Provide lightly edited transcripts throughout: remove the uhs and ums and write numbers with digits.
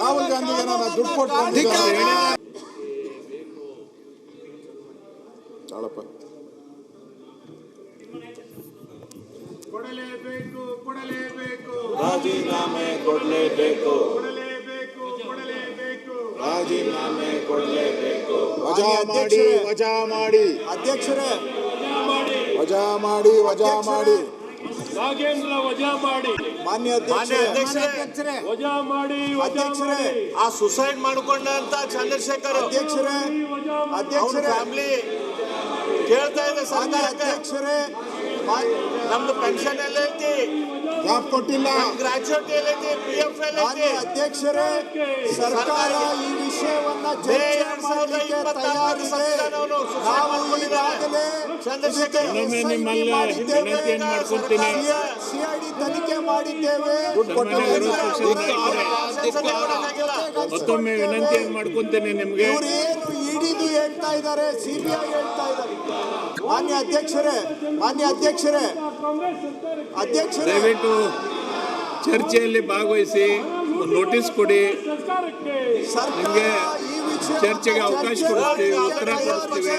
ರಾಹುಲ್ ಗಾಂಧಿಗೆ ದುಡ್ಡು ಕೊಟ್ಟು ಕೊಡಲೇಬೇಕು ಕೊಡಲೇಬೇಕು ರಾಜೀನಾಮೆ ಕೊಡಲೇಬೇಕು ರಾಜೀನಾಮೆ ಕೊಡಲೇಬೇಕು ವಜಾ ಮಾಡಿ ಅಧ್ಯಕ್ಷರೇ ವಜಾ ಮಾಡಿ ನಾಗೇಂದ್ರ ವಜಾ ಮಾಡಿ ಮಾನ್ಯ ಅಧ್ಯಕ್ಷರೇ ವಜಾ ಮಾಡಿ ಆ ಸುಸೈಡ್ ಮಾಡಿಕೊಂಡಂತ ಚಂದ್ರಶೇಖರ್ ಅಧ್ಯಕ್ಷರೇ ಫ್ಯಾಮಿಲಿ ಕೇಳ್ತಾ ಇದೆ ಸರ್ಕಾರಕ್ಕೆ ಅಧ್ಯಕ್ಷರೇ ನಮ್ದು ಪೆನ್ಷನ್ ಎಲ್ಲ ಐತಿ ಜಾಬ್ ಕೊಟ್ಟಿಲ್ಲ ಗ್ರಾಚ್ಯುಟಿ ಎಲ್ಲ ಐತಿ PF ಎಲ್ಲ ಐತಿ ಅಧ್ಯಕ್ಷರೇ ಸರ್ಕಾರ ಈ ವಿಷಯವನ್ನ ಚರ್ಚೆ ಮಾಡಲಿಕ್ಕೆ ತಯಾರಿದೆ ನಾವು ಈಗಾಗಲೇ ಚಂದ್ರಶೇಖರ್ ಸಿಐಡಿ ತನಿಖೆ ಮಾಡಿದ್ದೇವೆ ಮತ್ತೊಮ್ಮೆ ವಿನಂತಿ ಮಾಡ್ಕೊಂತೇನೆ ನಿಮ್ಗೆ ಇವರೇನು ಇಡಿದು ಹೇಳ್ತಾ ಇದ್ದಾರೆ CBI ಹೇಳ್ತಾ ಇದ್ದಾರೆ ಮಾನ್ಯ ಅಧ್ಯಕ್ಷರೇ ದಯವಿಟ್ಟು ಚರ್ಚೆಯಲ್ಲಿ ಭಾಗವಹಿಸಿ ನೋಟಿಸ್ ಕೊಡಿ ನಿಮಗೆ ಚರ್ಚೆಗೆ ಅವಕಾಶ ಕೊಡ್ತೀವಿ ಉತ್ತರ ಕೊಡ್ತೀವಿ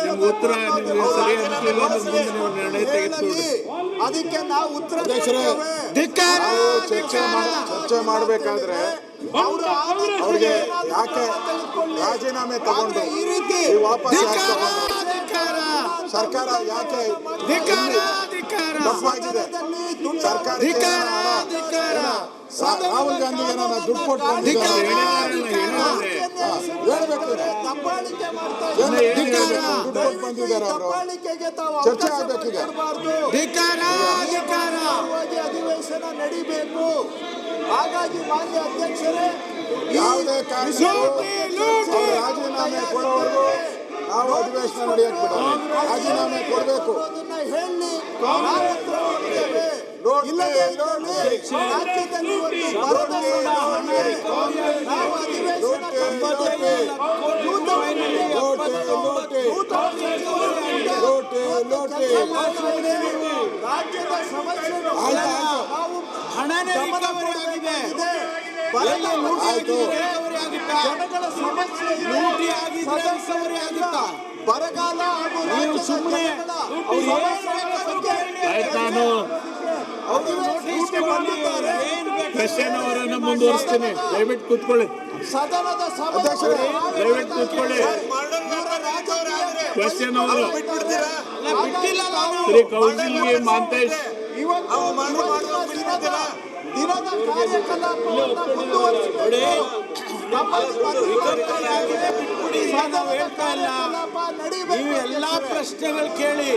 ನಿಮ್ಗೆ ಉತ್ತರ ನಿಮ್ಗೆ ಸರಿ ಅನಿಸಿಲ್ಲ ಮುಂದೆ ನೀವು ನಿರ್ಣಯ ತೆಗೆದುಕೊಳ್ಳಿ ಅದಕ್ಕೆ ನಾವು ಉತ್ತರ ಚರ್ಚೆ ಮಾಡಬೇಕಾದ್ರೆ ಅವ್ರಿಗೆ ಯಾಕೆ ರಾಜೀನಾಮೆ ತಗೊಂಡು ಈ ರೀತಿ ವಾಪಸ್ ಸರ್ಕಾರ ಯಾಕೆ ತಪ್ಪಾಗಿದೆ ಸರ್ಕಾರ ರಾಹುಲ್ ಗಾಂಧಿಗೆ ದುಡ್ಡು ಕೊಟ್ಟು ಬಂದಿದ್ದಾರೆ ಅವರು ಚರ್ಚೆ ಆಗ್ಬೇಕೀಗ ಅಧಿವೇಶನ ನಡೀಬೇಕು ಹಾಗಾಗಿ ಮಾನ್ಯ ಅಧ್ಯಕ್ಷರೇ ಯಾವುದೇ ಕಾರಣಕ್ಕೂ ರಾಜೀನಾಮೆ ಕೊಡೋವರೆಗೂ ನಾವು ಅಧಿವೇಶನ ನಡೆಯಕ್ಕೆ ಬಿಡೋಣ ರಾಜೀನಾಮೆ ಕೊಡಬೇಕು ಹೇಳಿ ರಾಜ್ಯದಲ್ಲಿ ರಾಜ್ಯದ ಸಮಸ್ಯೆ ಜನಗಳ ಸಮಸ್ಯೆ ಬರಗಾಲ ಹಾಗೂ ಸುಮ್ಮನೆ ಕ್ರಿಶ್ಚಿಯನ್ ಅವರನ್ನು ಮುಂದುವರಿಸ್ತೀನಿ ದಯವಿಟ್ಟು ಕೂತ್ಕೊಳ್ಳಿ ಸದನದ ದಯವಿಟ್ಟು ಕೂತ್ಕೊಳ್ಳಿ ಕ್ರಿಶ್ಚಿಯನ್ ಅವರು ಶ್ರೀ ಕೌನ್ಸಿಲ್ಗೆ ಮಾಂತೇಶ್ ದಿನದ ಕಾರ್ಯಕಲಾಪವನ್ನು ಮುಂದುವರಿಸಬೇಕು ನೀವು ಎಲ್ಲಾ ಪ್ರಶ್ನೆಗಳು ಕೇಳಿ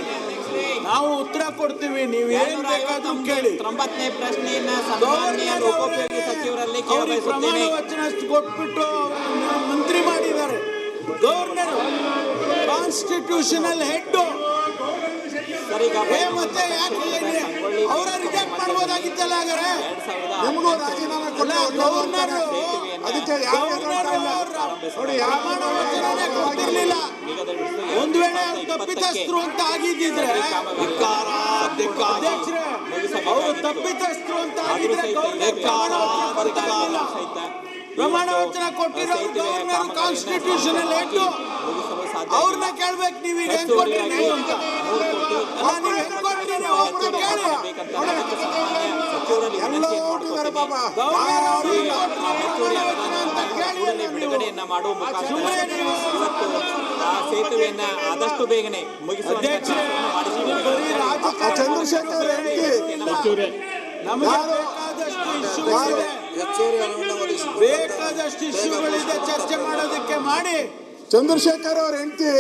ನಾವು ಉತ್ತರ ಕೊಡ್ತೀವಿ ನೀವು ಏನ್ ಬೇಕಾದ್ರೂ ಕೇಳಿ 90ನೇ ಪ್ರಶ್ನೆಯನ್ನ ಸನ್ಮಾನ್ಯ ಲೋಕೋಪಯೋಗಿ ಸಚಿವರಲ್ಲಿ ಪ್ರಮಾಣ ವಚನ ಕೊಟ್ಬಿಟ್ಟು ಮಂತ್ರಿ ಮಾಡಿದ್ದಾರೆ ಗವರ್ನರ್ ಕಾನ್ಸ್ಟಿಟ್ಯೂಷನಲ್ ಹೆಡ್ ಮತ್ತೆ ಯಾಕೆ ಅವರ ರಿಜೆಕ್ಟ್ ಮಾಡ್ಬೋದಾಗಿತ್ತಲ್ಲ ಹಾಗಾದ್ರೆ ನಿಮಗೂ ರಾಜೀನಾಮೆ ಗವರ್ನರ್ ಅದಕ್ಕೆ ಗೊತ್ತಿರ್ಲಿಲ್ಲ ಒಂದ್ ವೇಳೆ ತಪ್ಪಿತಸ್ಥರು ಅಂತ ಆಗಿದ್ದಿದ್ರೆ ಅಧ್ಯಕ್ಷರೇ ಅವರು ತಪ್ಪಿತಸ್ಥರು ಅಂತ ಆಗಿದ್ರೆ ಪ್ರಮಾಣ ವಚನ ಕೊಟ್ಟಿರೋ ಗವರ್ನರ್ ಕಾನ್ಸ್ಟಿಟ್ಯೂಷನಲ್ ಹೆಡ್ ಅವ್ರನ್ನ ಕೇಳ್ಬೇಕು ನೀವು ಈಗ ಹೆಂಗ್ ಕೊಟ್ರಿ ನೀವು ಹೆಂಗ್ ಕೊಟ್ರಿ ಬಿಡುಗಡೆಯನ್ನ ಮಾಡುವ ಮುಖಾಂತರ ಸೇತುವೆಯನ್ನ ಆದಷ್ಟು ಬೇಗನೆ ಮುಗಿಸುವ ಚಂದ್ರಶೇಖರ್ ಬೇಕಾದಷ್ಟು ಇಶ್ಯೂಗಳಿದೆ ಚರ್ಚೆ ಮಾಡೋದಕ್ಕೆ ಮಾಡಿ ಚಂದ್ರಶೇಖರ್ ಅವ್ರ ಹೆಂಡತಿ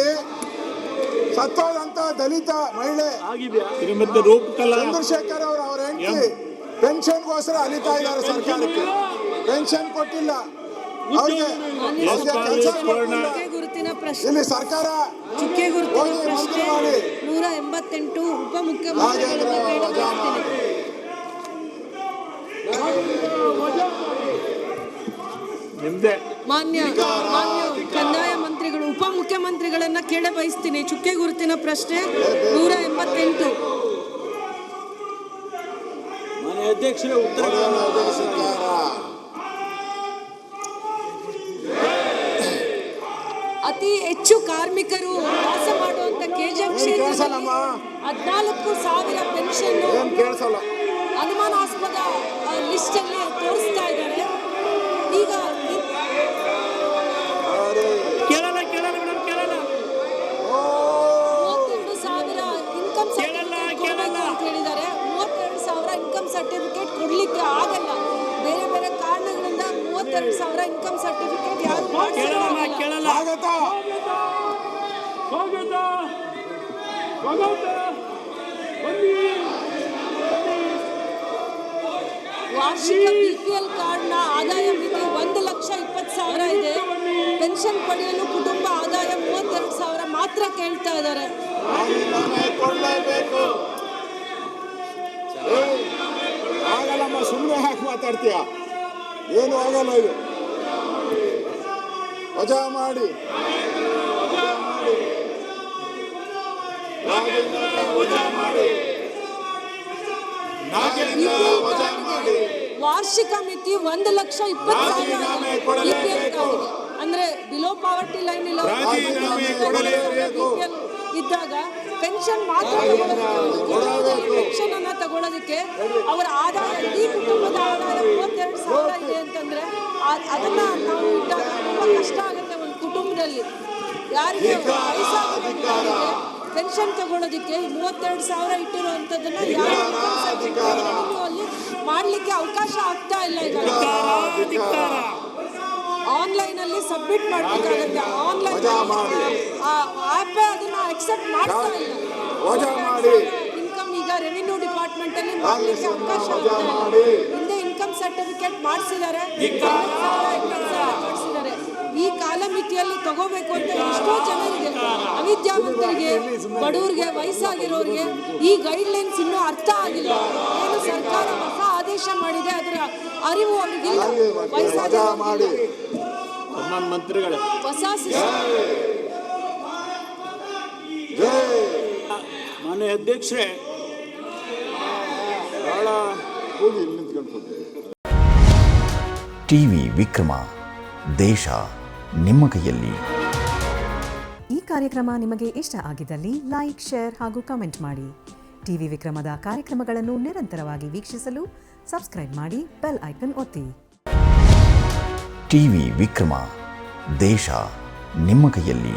ಸತ್ತೋದಂತ ದಲಿತ ಮಹಿಳೆ ಚಂದ್ರಶೇಖರ್ ಅವ್ರ ಹೆಂಡತಿ ಪೆನ್ಷನ್ಗೋಸ್ಕರ ಅಲಿತಾ ಇದ್ದಾರೆ ಸರ್ಕಾರಕ್ಕೆ ಪೆನ್ಷನ್ ಕೊಟ್ಟಿಲ್ಲ ಇಲ್ಲಿ ಸರ್ಕಾರ ಚುಕ್ಕೆ ಗುರುತಿನ ಪ್ರಶ್ನೆ 188 ಉಪಮುಖ್ಯಮಂತ್ರಿಗಳಿಂದ ಮಾನ್ಯ ಕಂದಾಯ ಮಂತ್ರಿಗಳು ಉಪಮುಖ್ಯಮಂತ್ರಿಗಳನ್ನ ಕೇಳ ಬಯಸ್ತೀನಿ. ಚುಕ್ಕೆ ಗುರುತಿನ ಪ್ರಶ್ನೆ 188 ಅಧ್ಯಕ್ಷರೇ ಉತ್ತರಗಳನ್ನು ಸರ್ಕಾರ ಅತಿ ಹೆಚ್ಚು ಕಾರ್ಮಿಕರು ವಾಸ ಮಾಡುವಂತ ಕೆಜಿಎಫ್ ಕ್ಷೇತ್ರದಲ್ಲಿ 14,000 ಪೆನ್ಷನ್ ಏನ್ ಕೇಳಿಸಲ್ಲ. ಅನುಮಾನಾಸ್ಪದ ಲಿಸ್ಟ್ ಅಲ್ಲಿ ತೋರಿಸ್ತಾ ಇದ್ದಾರೆ. ಈಗ ಕೇಳಲ್ಲ ಮೇಡಮ್, ಕೇಳಲ್ಲ. 32,000 ಇನ್ಕಮ್ ಸರ್ಟಿಫಿಕೇಟ್ ಅಂತ ಹೇಳಿದ್ದಾರೆ. 32,000 ಇನ್ಕಮ್ ಸರ್ಟಿಫಿಕೇಟ್ ಕೊಡ್ಲಿಕ್ಕೆ ಆಗಲ್ಲ. ಬೇರೆ ಬೇರೆ ಕಾರಣಗಳಿಂದ 32,000 ಇನ್ಕಮ್ ಸರ್ಟಿಫಿಕೇಟ್ ಯಾರು ಕೇಳಲ್ಲ. ವಾರ್ಷಿಕ ಬಿಪಿಎಲ್ ಕಾರ್ಡ್ನ ಆದಾಯ ಮಿತಿ 1,20,000 ಇದೆ. ಪೆನ್ಷನ್ ಪಡೆಯಲು ಕುಟುಂಬ ಆದಾಯ 32,000 ಮಾತ್ರ ಕೇಳ್ತಾ ಇದ್ದಾರೆ. ಕೊಡಲೇಬೇಕು. ಆಗಲ್ಲಮ್ಮ, ಸುಮ್ಮನೆ ಹಾಕಿ ಮಾತಾಡ್ತೀಯ, ಏನು ಆಗಲ್ಲ. ಇದು ವಜಾ ಮಾಡಿ, ವಾರ್ಷಿಕ ಮಿತಿ 1,20,000 ಬಿಪಿಎಲ್ ಕಾರ್ಡ್ಗೆ, ಅಂದ್ರೆ ಬಿಲೋ ಪಾವರ್ಟಿ ಲೈನ್ ಇಲ್ಲ ಇದ್ದಾಗ ಪೆನ್ಷನ್ ಮಾತ್ರ ಪೆನ್ಷನ್ ಅನ್ನ ತಗೊಳ್ಳೋದಕ್ಕೆ ಅವರ ಆದಾಯ, ಇಡೀ ಕುಟುಂಬದ ಆದಾಯ 32,000 ಇದೆ ಅಂತಂದ್ರೆ ಅದನ್ನ ನಾವು ಇದ್ದಾಗ ತುಂಬಾ ಕಷ್ಟ ಆಗುತ್ತೆ ಒಂದು ಕುಟುಂಬದಲ್ಲಿ. ಯಾರಿಗೆ ವಯಸ್ಸಾಗಿರೋರಿಗೆ ಪೆನ್ಷನ್ ತಗೊಳ್ಳೋದಕ್ಕೆ 32,000 ಇಟ್ಟಿರುವಂತದನ್ನ ಯಾರು ಅಲ್ಲಿ ಮಾಡ್ಲಿಕ್ಕೆ ಅವಕಾಶ ಆಗ್ತಾ ಇಲ್ಲ. ಈಗ ಆನ್ಲೈನ್ ಅಲ್ಲಿ ಸಬ್ಮಿಟ್ ಮಾಡಬೇಕಾಗುತ್ತೆ. ಆನ್ಲೈನ್ ಆ್ಯಪ್ ಅದನ್ನ ಅಕ್ಸೆಪ್ಟ್ ಮಾಡ್ತಾ ಇಲ್ಲ. ಇನ್ಕಮ್ ಈಗ ರೆವಿನ್ಯೂ ಡಿಪಾರ್ಟ್ಮೆಂಟ್ ಅಲ್ಲಿ ಮಾಡ್ಲಿಕ್ಕೆ ಅವಕಾಶ ಆಗ್ತಾ ಇಲ್ಲ. ಹಿಂದೆ ಇನ್ಕಮ್ ಸರ್ಟಿಫಿಕೇಟ್ ಮಾಡಿಸಿದ್ದಾರೆ, ಮಾಡಿಸಿದ್ದಾರೆ. ಈ ಕಾಲಮಿತಿಯಲ್ಲಿ ತಗೋಬೇಕು ಅಂತ ಎಷ್ಟೋ ಜನರಿಗೆ, ಅವಿದ್ಯಾವಂತರಿಗೆ, ಬಡವರಿಗೆ, ವಯಸ್ಸಾಗಿರೋರಿಗೆ ಈ ಗೈಡ್ ಲೈನ್ಸ್ ಇನ್ನೂ ಅರ್ಥ ಆಗಿಲ್ಲ. ಏನು ಸರ್ಕಾರ ಹೊಸ ಆದೇಶ ಮಾಡಿದೆ ಅದರ ಅರಿವು ಅವರಿಗಿಲ್ಲ. ವಯಸ್ಸಾಗಿರೋರಿಗೆ ಮಂತ್ರಿಗಳೇ, ಹೊಸ ಮಾನ್ಯ ಅಧ್ಯಕ್ಷರೇ, ಟಿವಿ ವಿಕ್ರಮ, ದೇಶ ನಿಮ್ಮ ಕೈಯಲ್ಲಿ. ಈ ಕಾರ್ಯಕ್ರಮ ನಿಮಗೆ ಇಷ್ಟ ಆಗಿದ್ದಲ್ಲಿ ಲೈಕ್, ಶೇರ್ ಹಾಗೂ ಕಮೆಂಟ್ ಮಾಡಿ. ಟಿವಿ ವಿಕ್ರಮದ ಕಾರ್ಯಕ್ರಮಗಳನ್ನು ನಿರಂತರವಾಗಿ ವೀಕ್ಷಿಸಲು ಸಬ್ಸ್ಕ್ರೈಬ್ ಮಾಡಿ, ಬೆಲ್ ಐಕನ್ ಒತ್ತಿ. ಟಿವಿ ವಿಕ್ರಮ, ದೇಶ ನಿಮ್ಮ ಕೈಯಲ್ಲಿ.